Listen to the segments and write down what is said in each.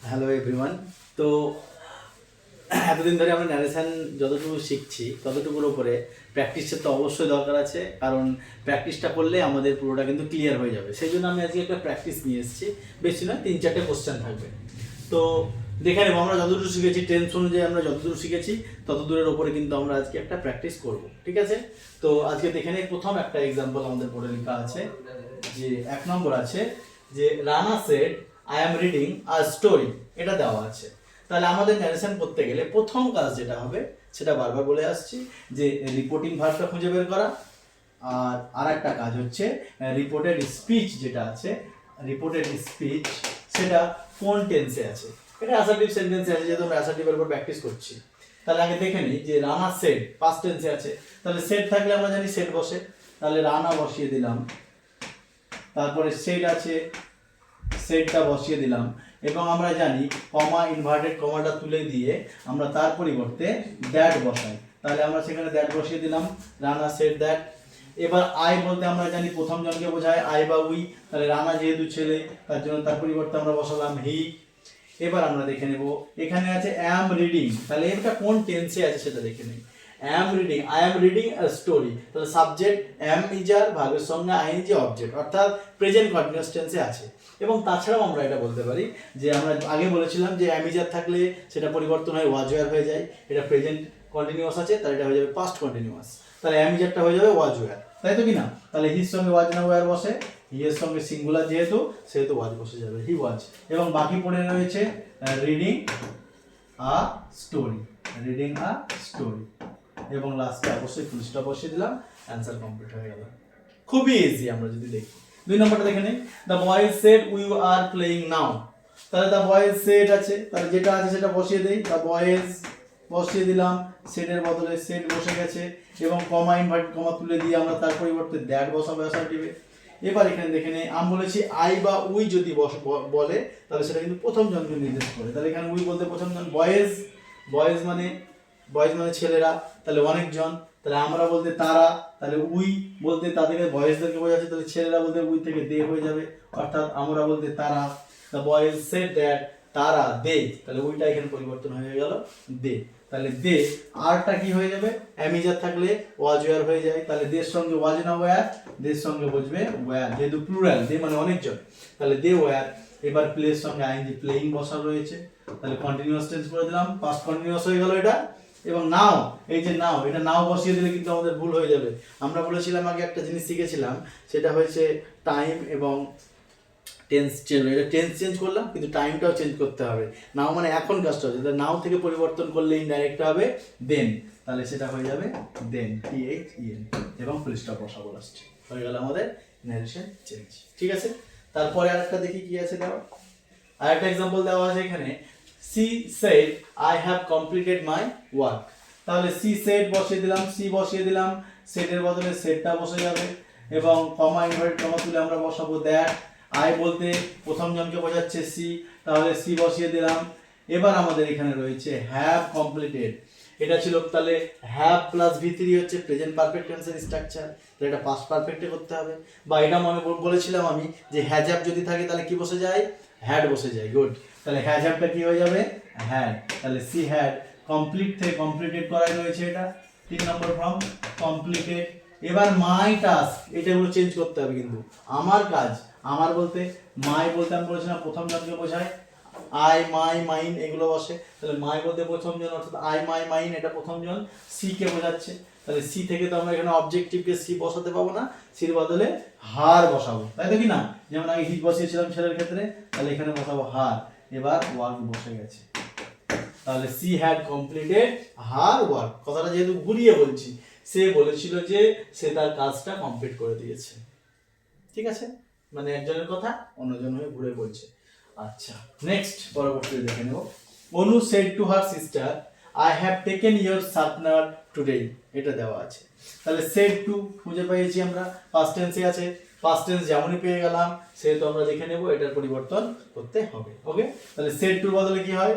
Hello everyone. তো এতদিন ধরে আমরা ন্যারেশন যতটুকু শিখছি ততটুকুর উপরে প্র্যাকটিসের তো অবশ্যই দরকার আছে, কারণ প্র্যাকটিসটা করলে আমাদের পুরোটা কিন্তু ক্লিয়ার হয়ে যাবে। সেই জন্য আমি আজকে একটা প্র্যাকটিস নিয়ে এসেছি, বেশি নয়, 3-4টে কোশ্চেন থাকবে। তো দেখে নেবো আমরা যতদূর শিখেছি, টেন্স অনুযায়ী আমরা যতদূর শিখেছি ততদূরের ওপরে কিন্তু আমরা আজকে একটা প্র্যাকটিস করব, ঠিক আছে? তো আজকে দেখে নেই, প্রথম একটা এক্সাম্পল আমাদের বোর্ডে লেখা আছে, যে 1 নম্বর আছে যে Rana said I am reading a story, এটা দেওয়া আছে। তাহলে আমাদের ন্যারেশন করতে গেলে প্রথম কাজ যেটা হবে, সেটা বারবার বলে আসছি, যে রিপোর্টিং ভার্বটা খুঁজে বের করা। আর আরেকটা কাজ হচ্ছে রিপোর্টেড স্পিচ যেটা আছে, রিপোর্টেড স্পিচ সেটা কোন টেন্সে আছে। এটা অ্যাসার্টিভ সেন্টেন্সে আছে, যেহেতু আমরা অ্যাসার্টিভের উপর প্র্যাকটিস করছি। তাহলে আগে দেখে নিই যে রানা সেড পাস্ট টেন্সে আছে, তাহলে সেড থাকলে আমরা জানি সেড বসে, তাহলে রানা বসিয়ে দিলাম। তারপরে সেড আছে, সেটটা বসিয়ে দিলাম। এবং আমরা জানি কমা, ইনভার্টেড কমাটা তুলে দিয়ে আমরা তার পরিবর্তে দ্যাট বসাই, তাহলে আমরা সেখানে দ্যাট বসিয়ে দিলাম, রানা সেড দ্যাট। এবার আই বলতে আমরা জানি প্রথম জনকে বোঝায় আই বা উই, তাহলে রানা যেহেতু ছেলে তার জন্য তার পরিবর্তে আমরা বসালাম হি। এবার আমরা দেখে নেব, এখানে আছে অ্যাম রিডিং, তাহলে এটা কোন টেন্সে আছে সেটা দেখে নিই। Am reading, I am reading a story, তাহলে সাবজেক্ট অ্যাম ইজার, ভার্বের সঙ্গে আইএনজি অবজেক্ট, অর্থাৎ প্রেজেন্ট কন্টিনিউয়াস টেন্সে আছে। এবং তাছাড়াও আমরা এটা বলতে পারি যে আমরা আগে বলেছিলাম যে অ্যাম ইজার থাকলে সেটা পরিবর্তন হয়ে ওয়াজ ওয়্যার হয়ে যায়, এটা প্রেজেন্ট কন্টিনিউয়াস আছে, তাহলে এটা হয়ে যাবে পাস্ট কন্টিনিউয়াস, তাহলে অ্যাম ইজারটা হয়ে যাবে ওয়াজ ওয়্যার, তাই তো কি না? তাহলে হির সঙ্গে ওয়াজ না ওয়্যার বসে, হি এর সঙ্গে সিঙ্গুলার যেহেতু সেহেতু ওয়াজ বসে যাবে, হি ওয়াজ। এবং বাকি পড়ে রয়েছে reading a story, reading a story, এবং লাস্টে অবশ্যই ফুল স্টপ বসিয়ে দিলাম, অ্যান্সার কমপ্লিট হয়ে গেল। খুবই ইজি। আমরা যদি দেখি 2 নম্বরটা দেখে নিই, the boys said we are playing now, তাহলে দ্য বয়েজ সেড আছে, তাহলে যেটা আছে সেটা বসিয়ে দেই, দ্য বয়েজ বসিয়ে দিলাম, সেডের বদলে সেড বসে গেছে, এবং কমা, ইনভার্টেড কমা তুলে দিয়ে আমরা তার পরিবর্তে দ্যাট বসাবো অ্যাসার্টিভে। এবার এখানে দেখে নেই, আমি বলেছি আই বা উই যদি বলে তাহলে সেটা কিন্তু প্রথম জনকে নির্দেশ করে, তাহলে এখানে উই বলতে প্রথম জন বয়েজ, বয়েজ মানে ছেলেরা, তাহলে অনেকজন, তাহলে আমরা বলতে তারা, তাহলে উই বলতে তাদেরকে বয়েজদেরকে বোঝাচ্ছে, তাহলে ছেলেরা বলতে উই থেকে দে হয়ে যাবে, অর্থাৎ আমরা বলতে তারা, দ্য বয়েজ সেড দ্যাট, তারা দে, তাহলে উইটা এখানে পরিবর্তন হয়ে গেল দে, তাহলে দে। আরটা কি হয়ে যাবে, অ্যামিজার থাকলে ওয়াজ ওয়্যার হয়ে যায়, তাহলে দের সঙ্গে ওয়াজ না ওয়্যার, দের সঙ্গে বসবে ওয়্যার, যেহেতু প্লুরাল, দে মানে অনেকজন, তাহলে দে ওয়্যার। এবার প্লের সঙ্গে আইএনজি প্লেইং বসা রয়েছে, তাহলে কন্টিনিউয়াস টেন্স করে দিলাম, পাস্ট কন্টিনিউয়াস হয়ে গেল এটা। এবং নাও, এই যে নাও, এটা নাও বসিয়ে দিলে কিন্তু আমাদের ভুল হয়ে যাবে। আমরা বলেছিলাম আগে একটা জিনিস শিখেছিলাম, সেটা হচ্ছে টাইম এবং টেন্স চেঞ্জ, এটা টেন্স চেঞ্জ করলাম কিন্তু টাইমটাও চেঞ্জ করতে হবে। নাও মানে এখন কাজটা হচ্ছে, নাও থেকে পরিবর্তন করলে ইনডাইরেক্ট হবে দেন, তাহলে সেটা হয়ে যাবে দেন, THEN, এবং ফুল স্টপ বসাবো লাস্টে, হয়ে গেল আমাদের ন্যারেশন চেঞ্জ, ঠিক আছে? তারপরে আরেকটা দেখি কি আছে দেওয়া, আরেকটা एग्जांपल দেওয়া আছে এখানে, she said I have completed my work, তাহলে সি সেড বসিয়ে দিলাম, সি বসিয়ে দিলাম, সেডের বদলে সেডটা বসে যাবে, এবং কমা, ইনভার্টেড কমা তুলে আমরা বসাবো দ্যাট। আই বলতে প্রথম জনকে বোঝাচ্ছে সি, তাহলে সি বসিয়ে দিলাম। এবার আমাদের এখানে রয়েছে হ্যাভ কমপ্লিটেড, এটা ছিল, তাহলে হ্যাভ প্লাস V3 হচ্ছে প্রেজেন্ট পারফেক্ট টেন্সের স্ট্রাকচার, তাহলে এটা পাস্ট পারফেক্টে করতে হবে। বা এটা মনে বলেছিলাম আমি যে হ্যাজ হ্যাভ যদি থাকে তাহলে কি বসে যায়, হ্যাড বসে যায়, গুড। তাহলে হ্যাজ হ্যাভটা কি হয়ে যাবে, হ্যাড, তাহলে সি হ্যাড কমপ্লিট থেকে কমপ্লিটেড করাই রয়েছে, এটা 3 নম্বর ফর্ম কমপ্লিটেড। এবার মাই টাস্ক, এটাগুলো চেঞ্জ করতে হবে কিন্তু, আমার কাজ, আমার বলতে মাই বলতে আমি বলেছিলাম প্রথম জনকে বোঝায়, আই মাই মাইন এগুলো বসে, তাহলে মাই বলতে প্রথম জন, অর্থাৎ আই মাই মাইন এটা প্রথম জন, সি কে বোঝাচ্ছে, তাহলে সি থেকে তো আমরা এখানে অবজেক্টিভকে সি বসাতে পাবো না, সির বদলে হার বসাবো, তাই তো কি না? যেমন আগে হিট বসিয়েছিলাম ছেলের ক্ষেত্রে, তাহলে এখানে বসাবো হার, এবার ওয়ার্ক বসে গেছে, তাহলে she had completed her work. কথাটা যেহেতু ঘুরিয়ে বলছি, সে বলেছিল যে সে তার কাজটা কমপ্লিট করে দিয়েছে, ঠিক আছে? মানে একজনের কথা অন্যজন হয়ে ঘুরে বলছে। আচ্ছা, নেক্সট পরবর্তী দেখে নেব, Anu said to her sister I have taken your sharpener today, এটা দেওয়া আছে। তাহলে সেড টু খুঁজে পেয়েছি আমরা, পাস্ট টেন্সে আছে, পাস্ট টেন্স যেমনই পেয়ে গেলাম সেহেতু আমরা দেখে নেব এটার পরিবর্তন করতে হবে, ওকে? তাহলে সেড টুর বদলে কি হয়,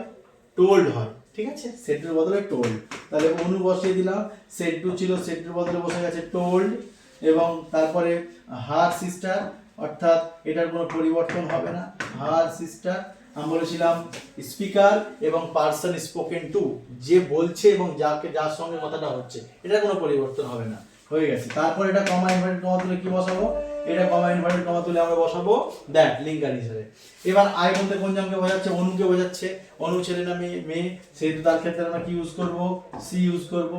টোল্ড হয়, ঠিক আছে? সেড টুর বদলে টোল্ড, তাহলে অনু বসিয়ে দিলাম, সেড টু ছিল, সেড টুর বদলে বসে গেছে টোল্ড, এবং তারপরে হার সিস্টার, অর্থাৎ এটার কোনো পরিবর্তন হবে না, হার সিস্টার, আমি বলেছিলাম স্পিকার এবং পার্সন স্পোকেন টু, যে বলছে এবং যার সঙ্গে কথাটা হচ্ছে, এটা কোনো পরিবর্তন হবে না। হয়ে গেছে। তারপর এটা কমা ইনভার্টেড কমা তুলে কি বসাবো? এটা কমা ইনভার্টেড কমা তুলে আমরা বসাবো দ্যাট লিঙ্কার হিসেবে। এবার আই বলতে কোন জনকে বোঝাচ্ছে? অনুকে বোঝাচ্ছে। অনু ছেলে না মেয়ে, সেহেতু তার ক্ষেত্রে আমরা কি ইউজ করব? সি ইউজ করব।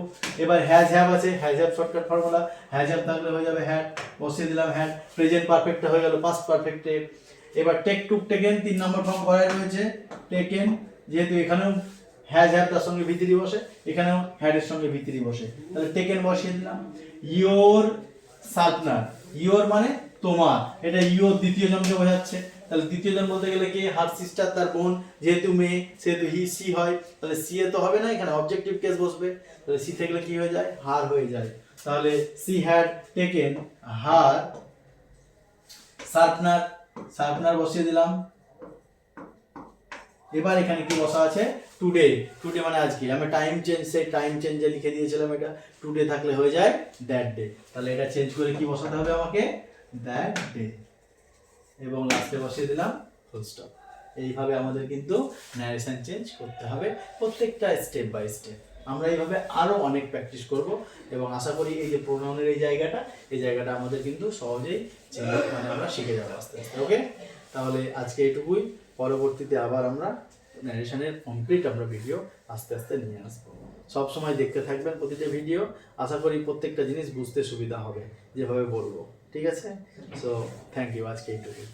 এবার হ্যাজ হ্যাভ আছে, has have shortcut formula, has have থাকলে হয়ে যাবে হ্যাড, বসিয়ে দিলাম হ্যাড। প্রেজেন্ট পারফেক্টটা হয়ে গেল পাস্ট পারফেক্টে। এবার টেক টুক টেকেন 3 নম্বর ফর্ম করাই রয়েছে টেকেন, যেহেতু এখানেও হ্যাজ হ্যাভ তার সঙ্গে ভিতরি বসে, এখানেও হ্যাড এর সঙ্গে ভিতরি বসে, তাহলে টেকেন বসিয়ে দিলাম। ইওর শার্পনার, ইওর মানে তোমার, এটা ইওর দ্বিতীয় জনকে বোঝাচ্ছে। তাহলে দ্বিতীয় জন বলতে গেলে কি? হার সিস্টার, তার বোন, যেহেতু মেয়ে সেহেতু হি সি হয়, তাহলে সি এ তো হবে না, এখানে অবজেক্টিভ কেস বসবে, তাহলে সি থাকলে কি হয়ে যায়? হার হয়ে যায়। তাহলে she had taken her sharpener, sharpener বসিয়ে দিলাম। এবার এখানে কি বসা আছে? টুডে, টুডে মানে আজকে। আমি টাইম চেঞ্জ, সেই টাইম চেঞ্জে লিখে দিয়েছিলাম এটা, টুডে থাকলে হয়ে যায় দ্যাট ডে। তাহলে এটা চেঞ্জ করে কি বসাতে হবে আমাকে? দ্যাট ডে, এবং লাস্টে বসিয়ে দিলাম ফুল স্টপ। এইভাবে আমাদের কিন্তু ন্যারেশন চেঞ্জ করতে হবে প্রত্যেকটা স্টেপ বাই স্টেপ। আমরা এইভাবে আরো অনেক প্র্যাকটিস করব, এবং আশা করি এই যে প্রোনাউনের এই জায়গাটা আমাদের কিন্তু সহজেই মানে আমরা শিখে যাবো আস্তে আস্তে। ওকে, তাহলে আজকে এটুকুই। পরবর্তীতে আবার আমরা ন্যারেশনের কমপ্লিট আমরা ভিডিও আস্তে আস্তে নিয়ে আসবো। সব সময় দেখতে থাকবেন প্রতিটা ভিডিও, আশা করি প্রত্যেকটা জিনিস বুঝতে সুবিধা হবে যেভাবে বলবো। ঠিক আছে? সো থ্যাংক ইউ, আজকে এইটুকুই।